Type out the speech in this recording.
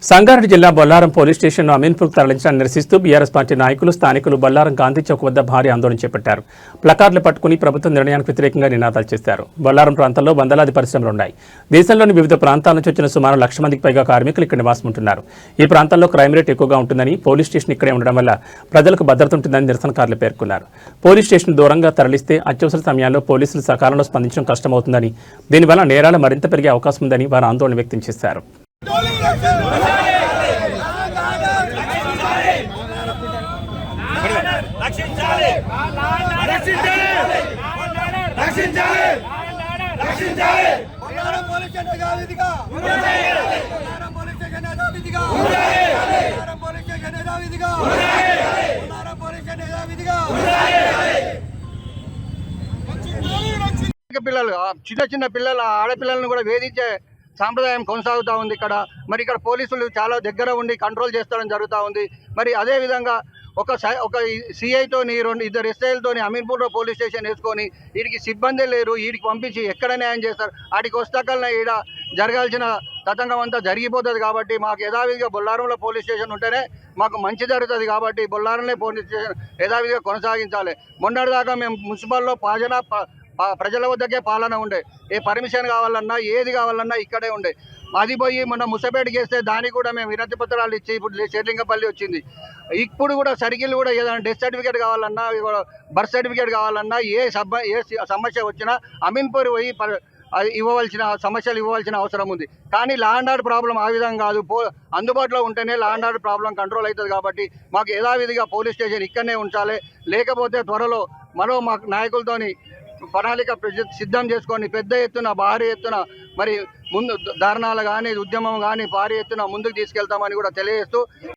సంగారెడ్డి జిల్లా బొల్లారం పోలీస్ స్టేషన్ను అమీన్పూర్ తరలించాలని నిరసిస్తూ బీఆర్ఎస్ పార్టీ నాయకులు స్థానికులు బొల్లారం గాంధీ చౌక్ వద్ద భారీ ఆందోళన చేపట్టారు. ప్లకార్డులు పట్టుకుని ప్రభుత్వ నిర్ణయానికి వ్యతిరేకంగా నినాదాలు చేశారు. బొల్లారం ప్రాంతంలో వందలాది పరిశ్రమలున్నాయి. దేశంలోని వివిధ ప్రాంతాల నుంచి వచ్చిన సుమారు 1,00,000 మందికి పైగా కార్మికులు ఇక్కడ నివాసం ఉంటున్నారు. ఈ ప్రాంతంలో క్రైమ్ రేట్ ఎక్కువగా ఉంటుందని, పోలీస్ స్టేషన్ ఇక్కడే ఉండడం వల్ల ప్రజలకు భద్రత ఉంటుందని నిరసనకారులు పేర్కొన్నారు. పోలీస్ స్టేషన్ దూరంగా తరలిస్తే అత్యవసర సమయాల్లో పోలీసులు సకాలంలో స్పందించడం కష్టమవుతుందని, దీనివల్ల నేరాలు మరింత పెరిగే అవకాశం ఉందని వారు ఆందోళన వ్యక్తం చేశారు. పిల్లలు చిన్న పిల్లలు ఆడపిల్లలను కూడా వేధించే సాంప్రదాయం కొనసాగుతూ ఉంది ఇక్కడ. మరి ఇక్కడ పోలీసులు చాలా దగ్గర ఉండి కంట్రోల్ చేసుకోవడం జరుగుతూ ఉంది. మరి అదేవిధంగా ఒక సిఐతోని 2 ఎస్ఐలతోని అమీన్పూర్లో పోలీస్ స్టేషన్ వేసుకొని వీడికి సిబ్బంది లేరు, వీడికి పంపించి ఎక్కడ న్యాయం చేస్తారు? వాటికి వస్తాకల్లా ఈడ జరగాల్సిన తతంగం అంతా జరిగిపోతుంది. కాబట్టి మాకు యథావిధిగా బొల్లారంలో పోలీస్ స్టేషన్ ఉంటేనే మాకు మంచి జరుగుతుంది. కాబట్టి బొల్లారంలో పోలీస్ స్టేషన్ యథావిధిగా కొనసాగించాలి. మొన్నటిదాకా మేము మున్సిపల్లో ప్రజల వద్దకే పాలన ఉండే, ఏ పర్మిషన్ కావాలన్నా ఏది కావాలన్నా ఇక్కడే ఉండే. అది పోయి మొన్న ముసపేటకి వేస్తే దానికి కూడా మేము వినతి పత్రాలు ఇచ్చి ఇప్పుడు షెర్లింగపల్లి వచ్చింది. ఇప్పుడు కూడా సర్కిల్ కూడా ఏదైనా డెత్ సర్టిఫికేట్ కావాలన్నా, బర్త్ సర్టిఫికేట్ కావాలన్నా, ఏ సమస్య వచ్చినా అమీన్పూర్ పోయి సమస్యలు ఇవ్వవలసిన అవసరం ఉంది. కానీ లా అండ్ ఆర్డర్ ప్రాబ్లం ఆ విధంగా కాదు. అందుబాటులో ఉంటేనే law and order problem control అవుతుంది. కాబట్టి మాకు యథావిధిగా పోలీస్ స్టేషన్ ఇక్కడనే ఉంచాలి. లేకపోతే త్వరలో మరో మా నాయకులతోని ప్రణాళిక సిద్ధం చేసుకొని పెద్ద ఎత్తున భారీ ఎత్తున మరి ముందు ధర్నాలు కానీ ఉద్యమం కానీ భారీ ఎత్తున ముందుకు తీసుకెళ్తామని కూడా తెలియజేస్తూ